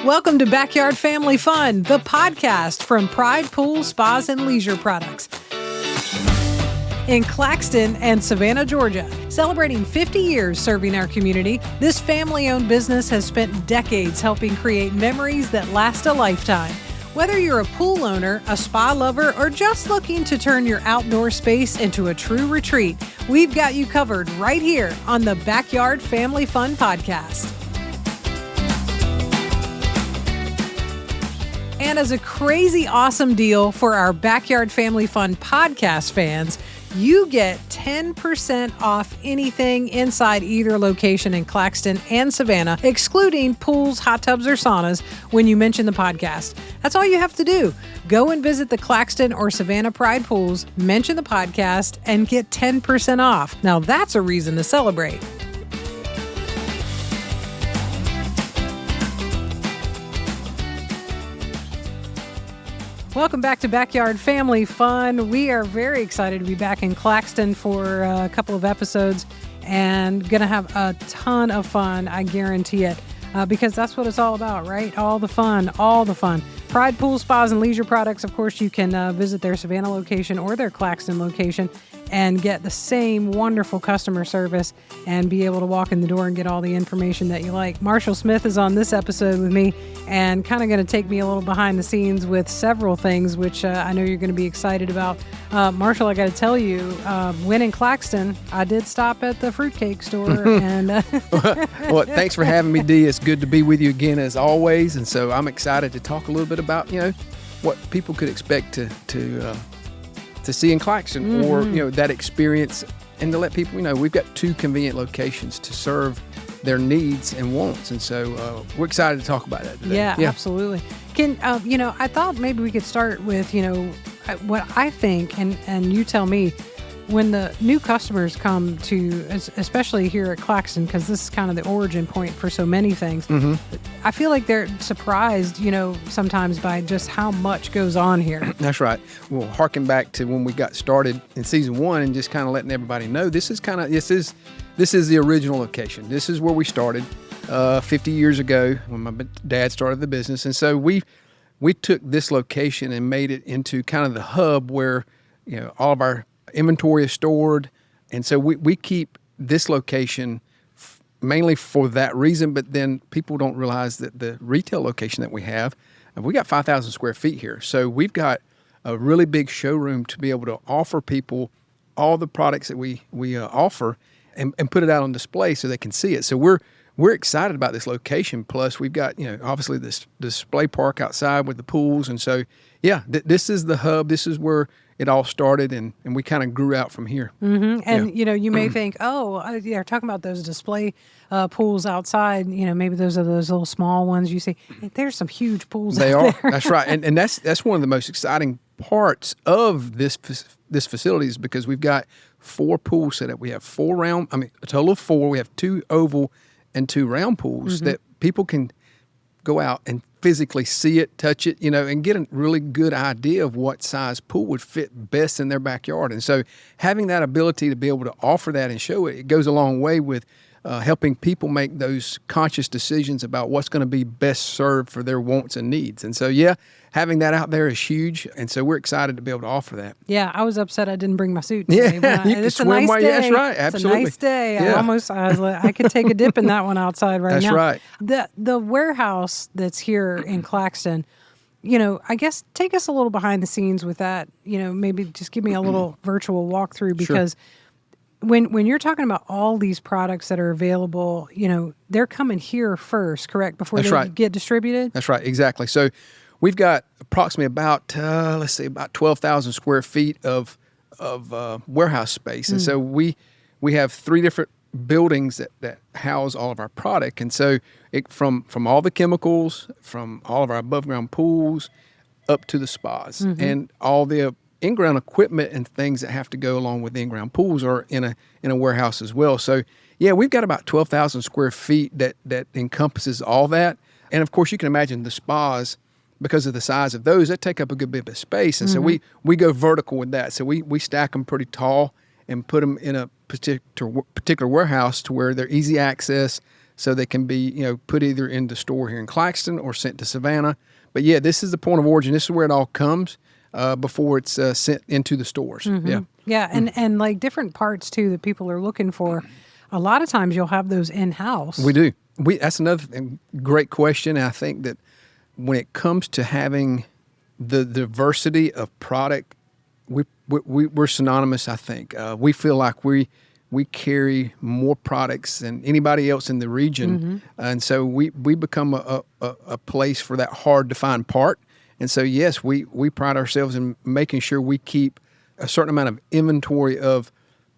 Welcome to Backyard Family Fun, the podcast from Pride Pool Spas and Leisure Products in Claxton and Savannah, Georgia. Celebrating 50 years serving our community, this family-owned business has spent decades helping create memories that last a lifetime. Whether you're a pool owner, a spa lover, or just looking to turn your outdoor space into a true retreat, we've got you covered right here on the Backyard Family Fun podcast. And as a crazy awesome deal for our Backyard Family Fun podcast fans, you get 10% off anything inside either location in Claxton and Savannah, excluding pools, hot tubs, or saunas when you mention the podcast. That's all you have to do. Go and visit the Claxton or Savannah Pride pools, mention the podcast, and get 10% off. Now that's a reason to celebrate. Welcome back to Backyard Family Fun. We are very excited to be back in Claxton for a couple of episodes and going to have a ton of fun, I guarantee it, because that's what it's all about, right? All the fun, all the fun. Pride Pool Spas and Leisure Products, of course, you can visit their Savannah location or their Claxton location and get the same wonderful customer service and be able to walk in the door and get all the information that you like. Marshall Smith is on this episode with me and kind of going to take me a little behind the scenes with several things, which I know you're going to be excited about. Marshall, I got to tell you, when in Claxton, I did stop at the fruitcake store. and Well, thanks for having me, Dee. It's good to be with you again as always. And so I'm excited to talk a little bit about, what people could expect to see in Claxton, or that experience, and to let people we've got two convenient locations to serve their needs and wants, and so we're excited to talk about that today. Yeah, absolutely. Can I thought maybe we could start with what I think, and you tell me, when the new customers come to, especially here at Claxton, because this is kind of the origin point for so many things, I feel like they're surprised, sometimes by just how much goes on here. That's right. Well, harken back to when we got started in season 1 and just kind of letting everybody know this is the original location. This is where we started 50 years ago when my dad started the business. And so we took this location and made it into kind of the hub where, all of our inventory is stored. And so we keep this location mainly for that reason, but then people don't realize that the retail location that we got 5,000 square feet here. So we've got a really big showroom to be able to offer people all the products that we offer and put it out on display so they can see it. So we're excited about this location. Plus we've got, obviously this display park outside with the pools. And so, this is the hub. This is where it all started, and we kind of grew out from here. Mm-hmm. And, you may think, they're talking about those display pools outside. Maybe those are those little small ones you see. There's some huge pools They out are. there. That's right. And that's one of the most exciting parts of this facility is because we've got 4 pools set up. We have a total of 4. We have 2 oval and 2 round pools that people can go out and physically see it, touch it, and get a really good idea of what size pool would fit best in their backyard. And so having that ability to be able to offer that and show it goes a long way with helping people make those conscious decisions about what's going to be best served for their wants and needs. And so, having that out there is huge. And so we're excited to be able to offer that. Yeah, I was upset I didn't bring my suit today. You can swim while that's right. Absolutely. It's a nice day. Yeah. I was like, I could take a dip in that one outside right now. That's right. The warehouse that's here in Claxton, I guess take us a little behind the scenes with that. Maybe just give me a little virtual walkthrough, because Sure. When you're talking about all these products that are available, they're coming here first, correct? Before they get distributed? That's right, exactly. So we've got approximately about 12,000 square feet of warehouse space. And so we have 3 different buildings that house all of our product. And so from all the chemicals, from all of our above ground pools up to the spas, and all the in-ground equipment and things that have to go along with the in-ground pools are in a warehouse as well. So we've got about 12,000 square feet that encompasses all that. And of course you can imagine the spas, because of the size of those, that take up a good bit of space. And so we go vertical with that. So we stack them pretty tall and put them in a particular warehouse to where they're easy access, so they can be, put either in the store here in Claxton or sent to Savannah. But yeah, this is the point of origin. This is where it all comes before it's sent into the stores. Yeah. Yeah, and like different parts too that people are looking for. A lot of times you'll have those in-house. We do. That's another great question. And I think that when it comes to having the diversity of product, we're synonymous, I think. We feel like we carry more products than anybody else in the region. And so we become a place for that hard to find part. And so, yes, we pride ourselves in making sure we keep a certain amount of inventory of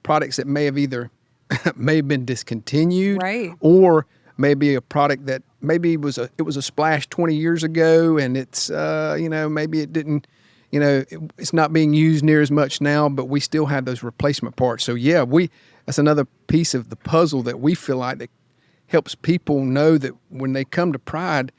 products that may have been discontinued, right, or maybe a product that maybe it was a splash 20 years ago, and it's maybe it didn't, it's not being used near as much now, but we still have those replacement parts. So yeah, that's another piece of the puzzle that we feel like that helps people know that when they come to Pride,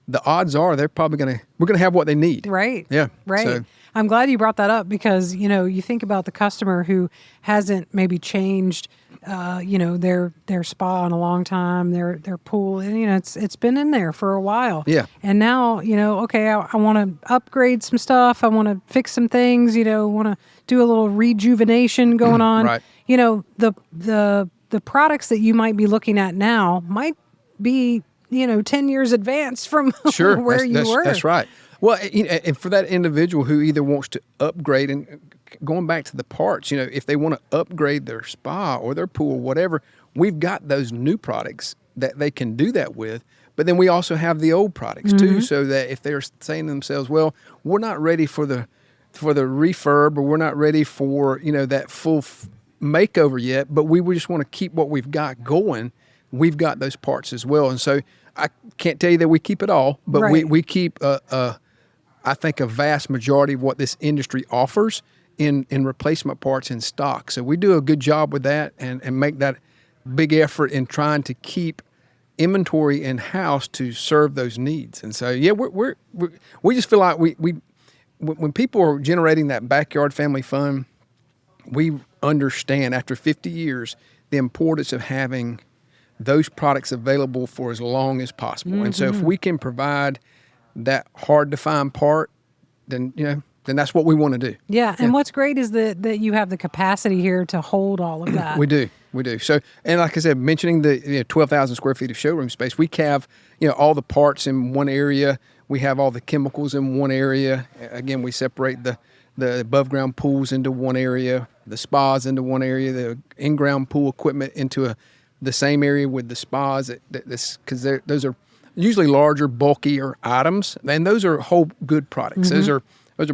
the odds are they're probably we're gonna have what they need. Right. Yeah. Right. So, I'm glad you brought that up because, you think about the customer who hasn't maybe changed, their spa in a long time, their pool, and, it's been in there for a while. Yeah. And now, okay, I want to upgrade some stuff. I want to fix some things, want to do a little rejuvenation going on. Right. The products that you might be looking at now might be, 10 years advanced from sure, where you were. That's right. Well, and for that individual who either wants to upgrade, and going back to the parts, if they want to upgrade their spa or their pool, whatever, we've got those new products that they can do that with. But then we also have the old products too, so that if they're saying to themselves, well, we're not ready for the refurb, or we're not ready for, that full makeover yet, but we just want to keep what we've got going, we've got those parts as well. And so I can't tell you that we keep it all, but right, we keep I think a vast majority of what this industry offers in replacement parts in stock. So we do a good job with that and make that big effort in trying to keep inventory in house to serve those needs. And so yeah, we just feel like we when people are generating that backyard family fun, we understand after 50 years the importance of having those products available for as long as possible. And so if we can provide that hard to find part, then that's what we want to do. Yeah, and what's great is that you have the capacity here to hold all of that. We do. So, and like I said, mentioning the 12,000 square feet of showroom space, we have all the parts in one area. We have all the chemicals in one area. Again, we separate the above ground pools into one area, the spas into one area, the in ground pool equipment into the same area with the spas. Because those are usually larger, bulkier items, and those are whole good products. Those are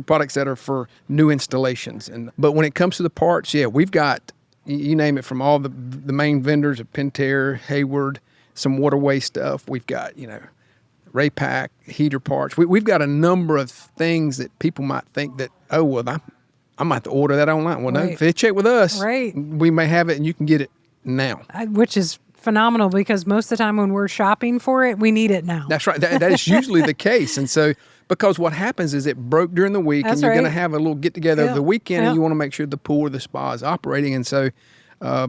products that are for new installations. But when it comes to the parts, yeah, we've got, you name it, from all the main vendors of Pentair, Hayward, some waterway stuff. We've got Raypack, heater parts. We've got a number of things that people might think that, oh well, I might have to order that online. Well, no, if they check with us, right, we may have it, and you can get it now. Which is phenomenal, because most of the time when we're shopping for it, we need it now. That's right. That is usually the case. And so, because what happens is it broke during the week, and you're going to have a little get together over the weekend, and you want to make sure the pool or the spa is operating. And so,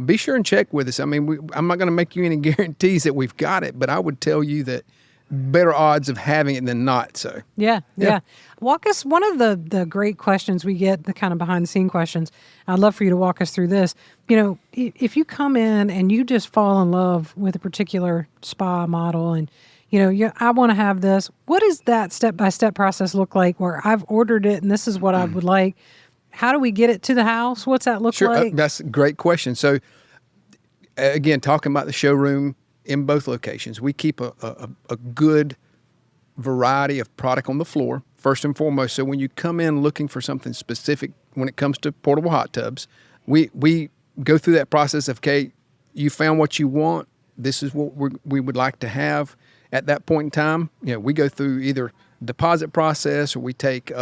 be sure and check with us. I mean, I'm not going to make you any guarantees that we've got it, but I would tell you that better odds of having it than not. So yeah. Walk us, one of the great questions we get, the kind of behind the scene questions, I'd love for you to walk us through this. If you come in and you just fall in love with a particular spa model, and I want to have this, what does that step-by-step process look like, where I've ordered it and this is what I would like? How do we get it to the house? What's that look like? That's a great question. So again, talking about the showroom in both locations, we keep a good variety of product on the floor, first and foremost. So when you come in looking for something specific when it comes to portable hot tubs, we go through that process of, okay, you found what you want. This is what we would like to have at that point in time. We go through either deposit process, or we take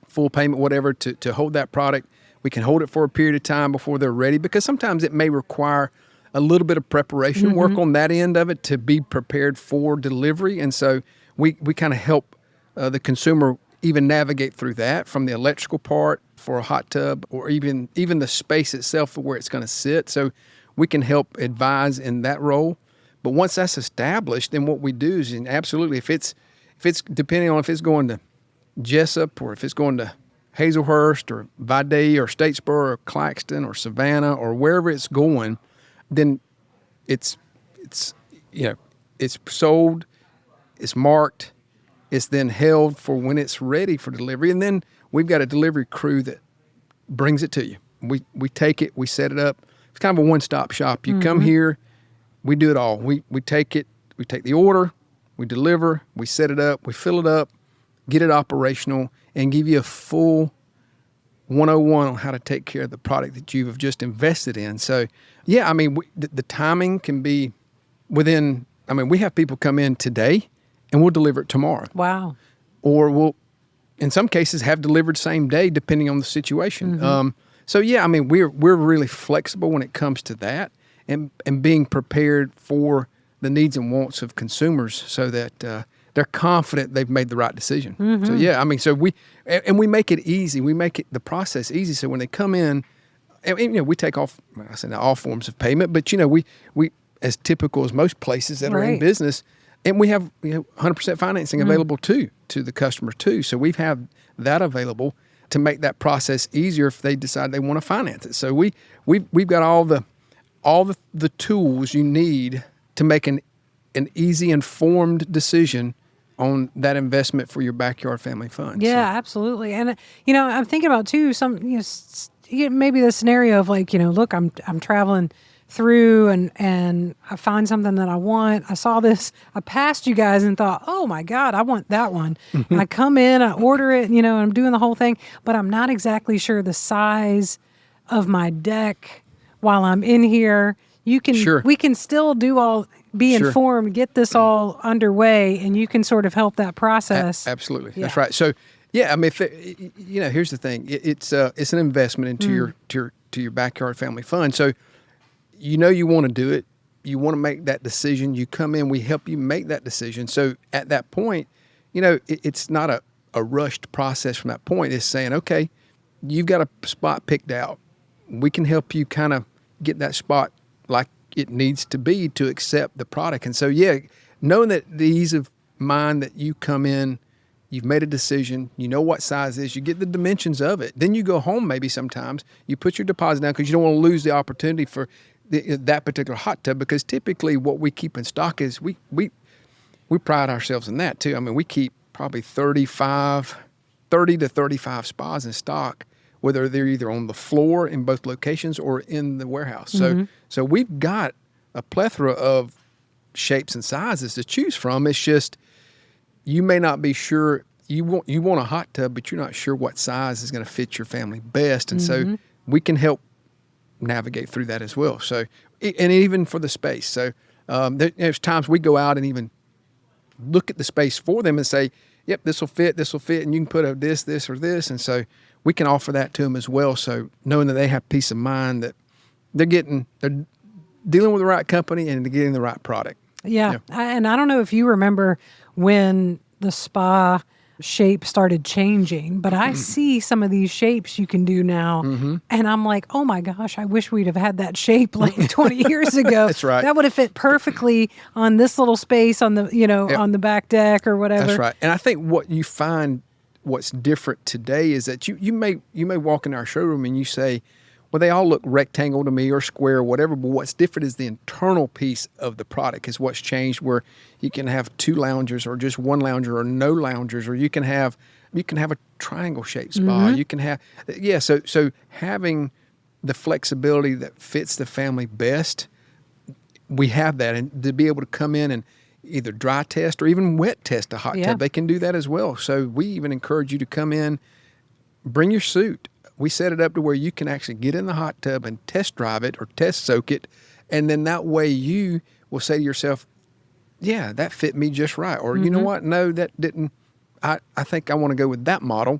full payment, whatever, to hold that product. We can hold it for a period of time before they're ready, because sometimes it may require a little bit of preparation work on that end of it to be prepared for delivery. And so we kind of help the consumer even navigate through that, from the electrical part for a hot tub, or even the space itself for where it's going to sit. So we can help advise in that role. But once that's established, then what we do is, and absolutely, if it's depending on if it's going to Jessup or if it's going to Hazelhurst or Vidae or Statesboro or Claxton or Savannah or wherever it's going, then it's sold, it's marked, it's then held for when it's ready for delivery, and then we've got a delivery crew that brings it to you. We take it, we set it up. It's kind of a one-stop shop. You come here, we do it all. We take it, we take the order, we deliver, we set it up, we fill it up, get it operational, and give you a full 101 on how to take care of the product that you have just invested in. So, yeah, I mean, the timing can be within, I mean, we have people come in today and we'll deliver it tomorrow. Wow. Or we'll, in some cases, have delivered same day depending on the situation. So, yeah, I mean, we're really flexible when it comes to that and being prepared for the needs and wants of consumers so that they're confident they've made the right decision. So, yeah, I mean, so we make it easy. We make the process easy. So when they come in, and, you know, we take off, I say not all forms of payment, but, you know, we as typical as most places that are in business, and we have 100% financing available to the customer too. So we've had that available to make that process easier if they decide they want to finance it. So we've got all the tools you need to make an easy, informed decision on that investment for your backyard family fund. Yeah, absolutely. And I'm thinking about too maybe the scenario of like, look, I'm traveling through and I find something that I want. I saw this, I passed you guys and thought, oh my God, I want that one. I come in, I order it, and I'm doing the whole thing, but I'm not exactly sure the size of my deck while I'm in here. We can still be informed, get this all underway, and you can sort of help that process. Absolutely. Yeah. That's right. So, yeah, I mean, here's the thing. It's an investment into your backyard family fund. So, you want to do it. You want to make that decision. You come in, we help you make that decision. So at that point, it's not a rushed process from that point. It's saying, okay, you've got a spot picked out. We can help you kind of get that spot like it needs to be to accept the product. And so, yeah, knowing that the ease of mind that you come in, you've made a decision, you know what size it is, you get the dimensions of it. Then you go home maybe sometimes, you put your deposit down because you don't want to lose the opportunity for that particular hot tub, because typically what we keep in stock is we pride ourselves in that too. I mean, we keep probably 30 to 35 spas in stock, whether they're either on the floor in both locations or in the warehouse. So we've got a plethora of shapes and sizes to choose from. It's just you may not be sure you want a hot tub, but you're not sure what size is going to fit your family best, and so we can help navigate through that as well. So, and even for the space. So there's times we go out and even look at the space for them and say, yep, this will fit, and you can put this, or this. And so we can offer that to them as well. So knowing that they have peace of mind that they're dealing with the right company and they're getting the right product. Yeah. And I don't know if you remember when the spa shape started changing, but I see some of these shapes you can do now, and I'm like, oh my gosh, I wish we'd have had that shape like 20 years ago. That's right. That would have fit perfectly on this little space on the on the back deck or whatever. That's right. And I think what you find what's different today is that you may walk in our showroom and you say, well, they all look rectangle to me or square or whatever, but what's different is the internal piece of the product is what's changed, where you can have two loungers or just one lounger or no loungers, or you can have a triangle shaped spa. You can have, so having the flexibility that fits the family best, we have that. And to be able to come in and either dry test or even wet test a hot tub, they can do that as well. So we even encourage you to come in, bring your suit. We set it up to where you can actually get in the hot tub and test drive it or test soak it. And then that way you will say to yourself, yeah, that fit me just right. Or you know what? No, that didn't. I think I want to go with that model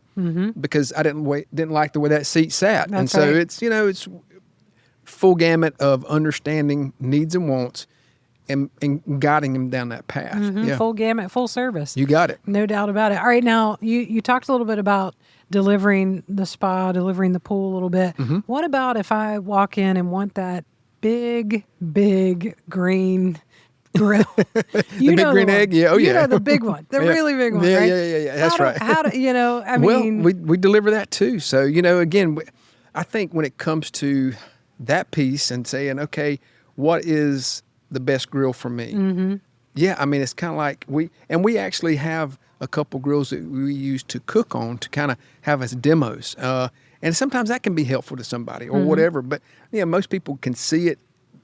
because I didn't like the way that seat sat. That's and so right. it's full gamut of understanding needs and wants and guiding them down that path. Yeah. Full gamut, full service. You got it. No doubt about it. All right, now you talked a little bit about delivering the spa, delivering the pool a little bit. What about if I walk in and want that big green grill. The big green egg? Yeah. Oh, You yeah. know the big one, the really big one, Yeah, right? yeah. That's right. How do you know? I Well, mean, we deliver that too. So, again, I think when it comes to that piece and saying, okay, what is the best grill for me? mm-hmm. Yeah, I mean, it's kind of like we actually have a couple grills that we use to cook on to kind of have as demos. And sometimes that can be helpful to somebody or whatever. But, most people can see it.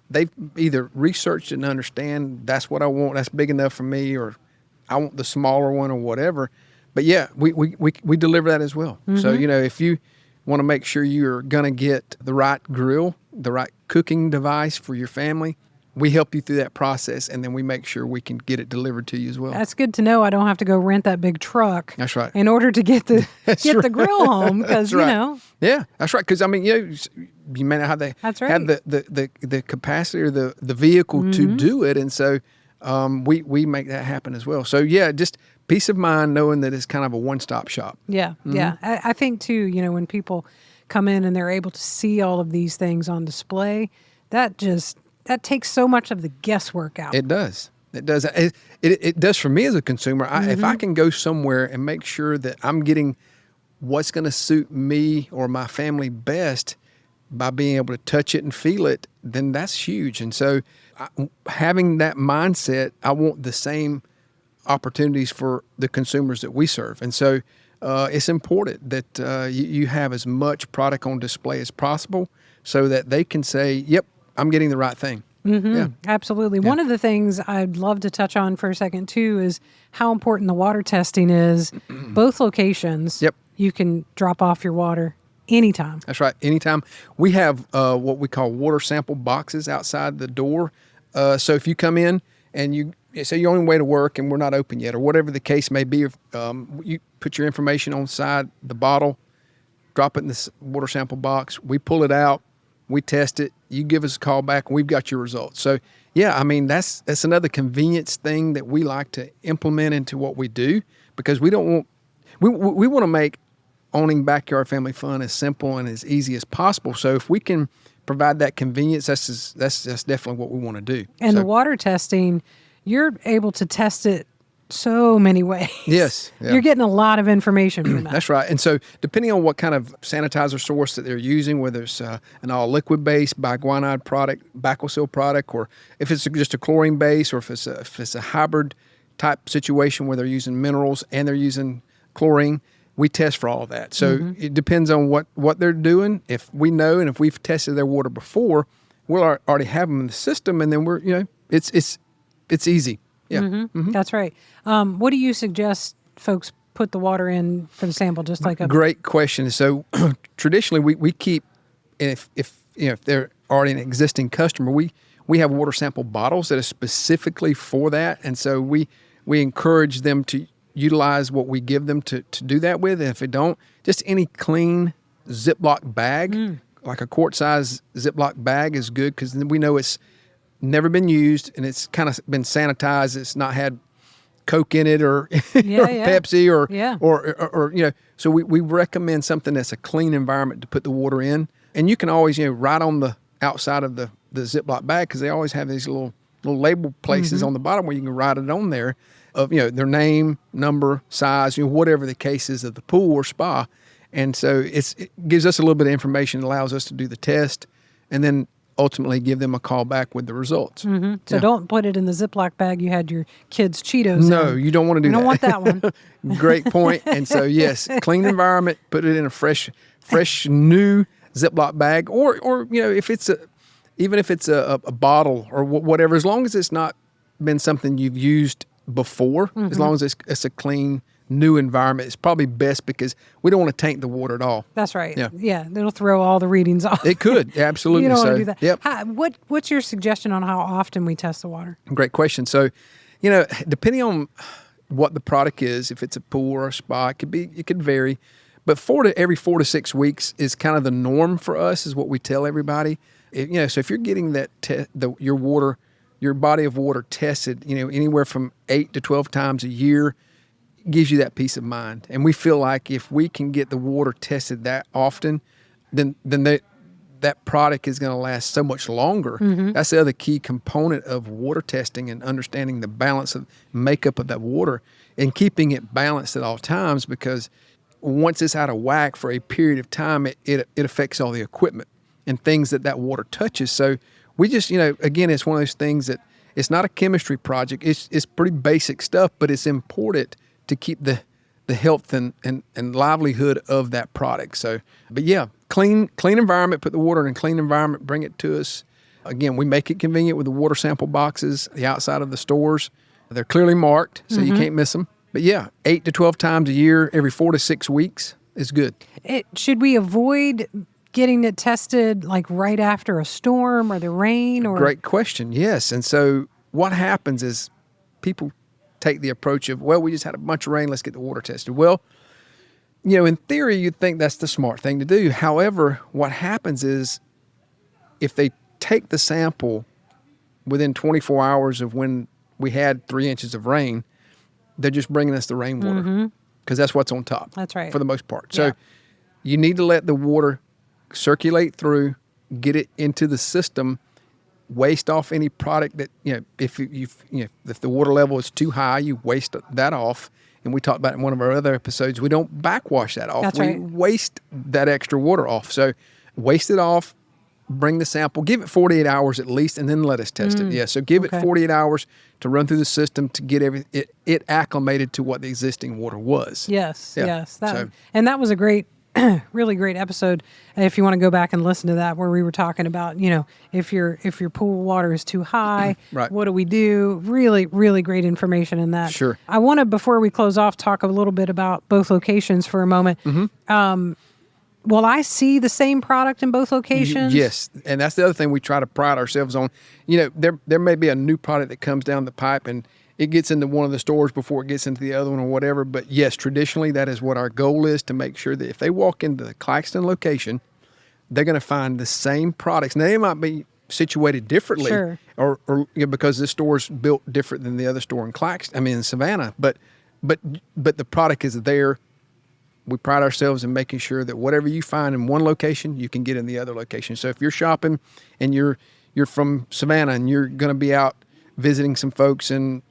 They've either researched it and understand that's what I want, that's big enough for me, or I want the smaller one or whatever. But yeah, we deliver that as well. So, if you want to make sure you're going to get the right grill, the right cooking device for your family, we help you through that process, and then we make sure we can get it delivered to you as well. That's good to know. I don't have to go rent that big truck. That's right. In order to get the the grill home, because That's right. Yeah, that's right. Because I mean, you may not have That's right. have the capacity or the vehicle to do it, and so we make that happen as well. So yeah, just peace of mind knowing that it's kind of a one-stop shop. Yeah, yeah. I think too, when people come in and they're able to see all of these things on display, that takes so much of the guesswork out. It does. It does. It does for me as a consumer. If I can go somewhere and make sure that I'm getting what's going to suit me or my family best by being able to touch it and feel it, then that's huge. And so having that mindset, I want the same opportunities for the consumers that we serve. And so it's important that you have as much product on display as possible so that they can say, yep, I'm getting the right thing. Mm-hmm. Yeah. Absolutely. Yeah. One of the things I'd love to touch on for a second, too, is how important the water testing is. Both locations, yep. You can drop off your water anytime. That's right. Anytime. We have what we call water sample boxes outside the door. So if you come in and you say you're on your way to work and we're not open yet, or whatever the case may be, you put your information on the side the bottle, drop it in this water sample box. We pull it out. We test it. You give us a call back, and we've got your results. So, yeah, I mean, that's another convenience thing that we like to implement into what we do, because we don't want we want to make owning backyard family fun as simple and as easy as possible. So if we can provide that convenience, that's definitely what we want to do. And the water testing, you're able to test it so many ways. Yes. Yeah. You're getting a lot of information from that. That's right. And so depending on what kind of sanitizer source that they're using, whether it's an all liquid based biguanide product, Baquacil product, or if it's just a chlorine base, or if it's a hybrid type situation where they're using minerals and they're using chlorine, we test for all of that. So it depends on what they're doing. If we know, and if we've tested their water before, we'll already have them in the system, and then it's easy. Yeah. That's right. What do you suggest folks put the water in for the sample? Just like a great question. So traditionally, we keep, if they're already an existing customer, we have water sample bottles that are specifically for that, and so we encourage them to utilize what we give them to do that with. And if they don't, just any clean Ziploc bag, like a quart size Ziploc bag, is good, because then we know it's never been used and it's kind of been sanitized. It's not had Coke in it or, or Pepsi or so we recommend something that's a clean environment to put the water in. And you can always, write on the outside of the Ziploc bag, because they always have these little label places on the bottom where you can write it on there of, their name, number, size, whatever the case is of the pool or spa. And so it gives us a little bit of information, allows us to do the test, and then ultimately give them a call back with the results. So don't put it in the Ziploc bag you had your kids' Cheetos No, in. you don't want to do that. You don't want that one. Great point. And so, yes, clean environment, put it in a fresh, new Ziploc bag, or if it's even if it's a bottle or whatever, as long as it's not been something you've used before, as long as it's a clean, new environment, it's probably best, because we don't want to taint the water at all. That's right. Yeah, it'll throw all the readings off. It could, absolutely. You don't want to do that. Yep. What's your suggestion on how often we test the water? Great question. So, depending on what the product is, if it's a pool or a spa, it could vary, but every 4 to 6 weeks is kind of the norm for us, is what we tell everybody. So if you're getting that your body of water tested, anywhere from 8 to 12 times a year, gives you that peace of mind. And we feel like if we can get the water tested that often, then that product is going to last so much longer. That's the other key component of water testing and understanding the balance of makeup of that water and keeping it balanced at all times, because once it's out of whack for a period of time, it affects all the equipment and things that water touches. So we just, again, it's one of those things that it's not a chemistry project. It's pretty basic stuff, but it's important to keep the health and livelihood of that product. So, but yeah, clean environment, put the water in a clean environment, bring it to us. Again, we make it convenient with the water sample boxes, the outside of the stores. They're clearly marked, so you can't miss them. But yeah, 8 to 12 times a year, every 4 to 6 weeks is good. Should we avoid getting it tested like right after a storm or the rain? Or Great question, yes. And so what happens is people take the approach of, well, we just had a bunch of rain, let's get the water tested. Well, in theory, you'd think that's the smart thing to do. However, what happens is if they take the sample within 24 hours of when we had 3 inches of rain, they're just bringing us the rainwater because that's what's on top. That's right. For the most part. So you need to let the water circulate through, get it into the system, waste off any product that, if the water level is too high, you waste that off. And we talked about in one of our other episodes, we don't backwash that off. That's we waste that extra water off. So waste it off, bring the sample, give it 48 hours at least, and then let us test it. Yeah, so give it 48 hours to run through the system to get it acclimated to what the existing water was. Yes. And that was a great, really great episode. If you want to go back and listen to that, where we were talking about, if your pool water is too high, right. What do we do? Really, really great information in that. Sure. I want to, before we close off, talk a little bit about both locations for a moment. Will I see the same product in both locations? Yes, and that's the other thing we try to pride ourselves on. There may be a new product that comes down the pipe and it gets into one of the stores before it gets into the other one or whatever. But yes, traditionally, that is what our goal is, to make sure that if they walk into the Claxton location, they're going to find the same products. Now, they might be situated differently, sure, or because this store is built different than the other store in Savannah. But the product is there. We pride ourselves in making sure that whatever you find in one location, you can get in the other location. So if you're shopping and you're from Savannah and you're going to be out visiting some folks in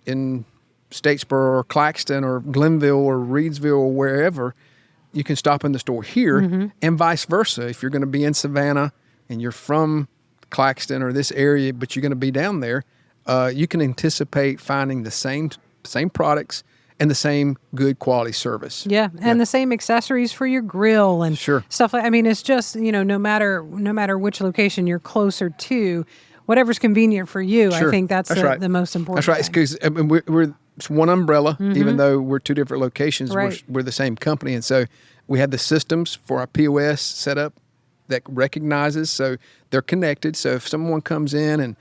Statesboro or Claxton or Glenville or Reedsville or wherever, you can stop in the store here, and vice versa. If you're going to be in Savannah and you're from Claxton or this area, but you're going to be down there, you can anticipate finding the same products and the same good quality service. Yeah, and the same accessories for your grill and stuff like. It's just no matter which location you're closer to, whatever's convenient for you. Sure. I think that's right. the most important. That's right. Because it's one umbrella, even though we're two different locations. Right. We're the same company, and so we have the systems for our POS set up that recognizes, so they're connected. So if someone comes in and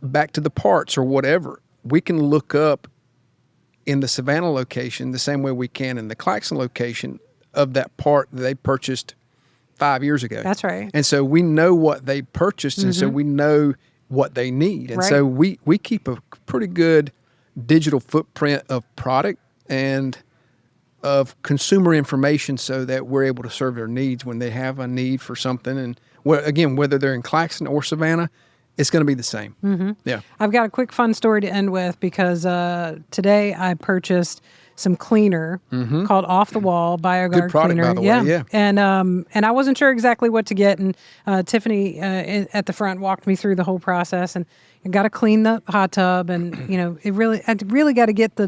back to the parts or whatever, we can look up in the Savannah location the same way we can in the Claxton location of that part that they purchased 5 years ago. That's right. And so we know what they purchased, and so we know what they need. And so we keep a pretty good digital footprint of product and of consumer information so that we're able to serve their needs when they have a need for something. And again, whether they're in Claxton or Savannah, it's going to be the same. Yeah. I've got a quick fun story to end with, because today I purchased some cleaner called Off the Wall BioGuard Good product, cleaner. by the way. Yeah. And I wasn't sure exactly what to get, and Tiffany at the front walked me through the whole process, and I got to clean the hot tub, and I really got to get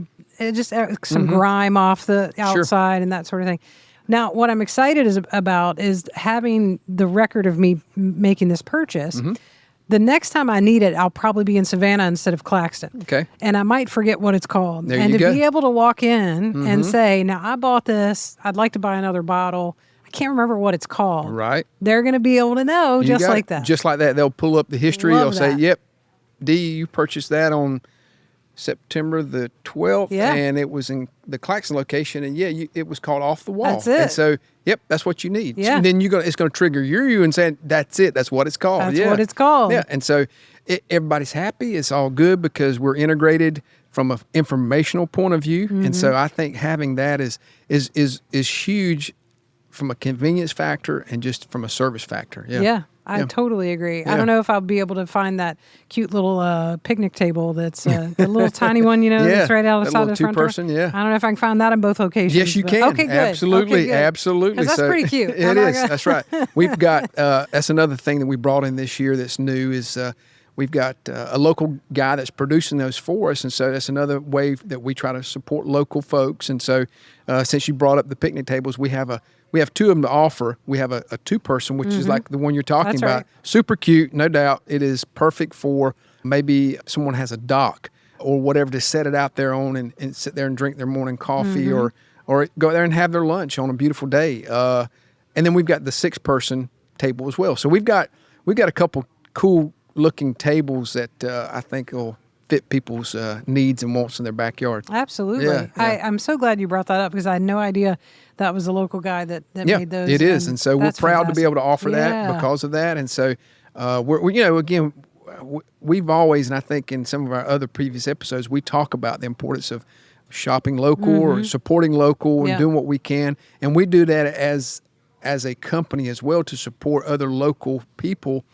some grime off the outside and that sort of thing. Now, what I'm excited about is having the record of me making this purchase. The next time I need it, I'll probably be in Savannah instead of Claxton. Okay. And I might forget what it's called. There and you to go. be able to walk in and say, now I bought this, I'd like to buy another bottle. I can't remember what it's called. Right. They're going to be able to know just like that. Just like that. They'll pull up the history. Love They'll say, that. yep, Dee, you purchased that on September the 12th, and it was in the Claxton location, and it was called Off the Wall. That's it. And so, yep, that's what you need. Yeah. And then it's going to trigger you and saying, that's it. That's what it's called. That's what it's called. Yeah. And so everybody's happy. It's all good because we're integrated from an informational point of view. And so I think having that is huge from a convenience factor and just from a service factor. Yeah. I totally agree. I don't know if I'll be able to find that cute little picnic table that's the little tiny one, that's right outside the front door. Two-person, yeah. I don't know if I can find that in both locations. Yes, you can. Okay, good. Absolutely, okay, good. absolutely. 'Cause that's pretty cute. It is. That's right. We've got, that's another thing that we brought in this year that's new is we've got a local guy that's producing those for us. And so that's another way that we try to support local folks. And so since you brought up the picnic tables, we have two of them to offer. We have a two-person, which is like the one you're talking That's about. right. Super cute, no doubt. It is perfect for maybe someone has a dock or whatever to set it out there on and sit there and drink their morning coffee or go there and have their lunch on a beautiful day. And then we've got the 6-person table as well. So we've got a couple cool-looking tables that I think will fit people's needs and wants in their backyard. Absolutely. Yeah. I'm so glad you brought that up because I had no idea that was a local guy that made those. It is. And so we're proud to be able to offer that Yeah. because of that. And so we've always, and I think in some of our other previous episodes, we talk about the importance of shopping local or supporting local and doing what we can. And we do that as a company as well to support other local people,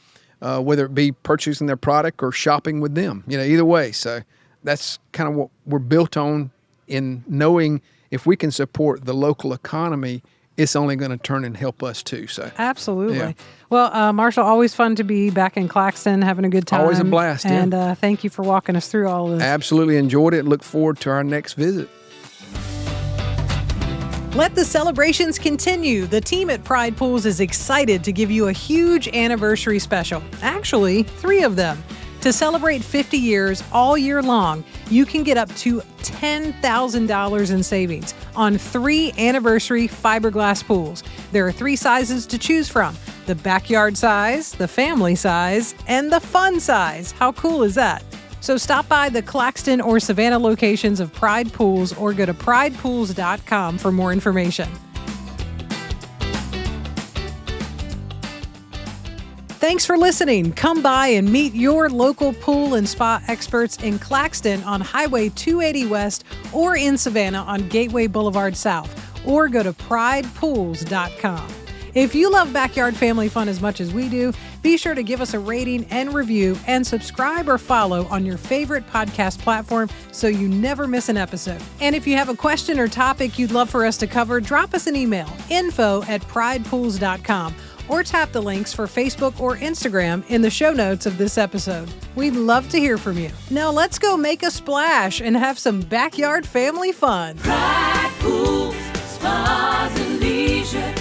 whether it be purchasing their product or shopping with them, either way. So that's kind of what we're built on in knowing if we can support the local economy, it's only going to turn and help us too. So absolutely. Yeah. Well, Marshall, always fun to be back in Claxton, having a good time. Always a blast. And thank you for walking us through all of this. Absolutely enjoyed it. Look forward to our next visit. Let the celebrations continue. The team at Pride Pools is excited to give you a huge anniversary special. Actually, 3 of them. To celebrate 50 years all year long, you can get up to $10,000 in savings on 3 anniversary fiberglass pools. There are 3 sizes to choose from: the backyard size, the family size, and the fun size. How cool is that? So stop by the Claxton or Savannah locations of Pride Pools or go to pridepools.com for more information. Thanks for listening. Come by and meet your local pool and spa experts in Claxton on Highway 280 West or in Savannah on Gateway Boulevard South, or go to pridepools.com. If you love backyard family fun as much as we do, be sure to give us a rating and review and subscribe or follow on your favorite podcast platform so you never miss an episode. And if you have a question or topic you'd love for us to cover, drop us an email, info@pridepools.com, or tap the links for Facebook or Instagram in the show notes of this episode. We'd love to hear from you. Now let's go make a splash and have some backyard family fun. Pride Pools, Spas and Leisure.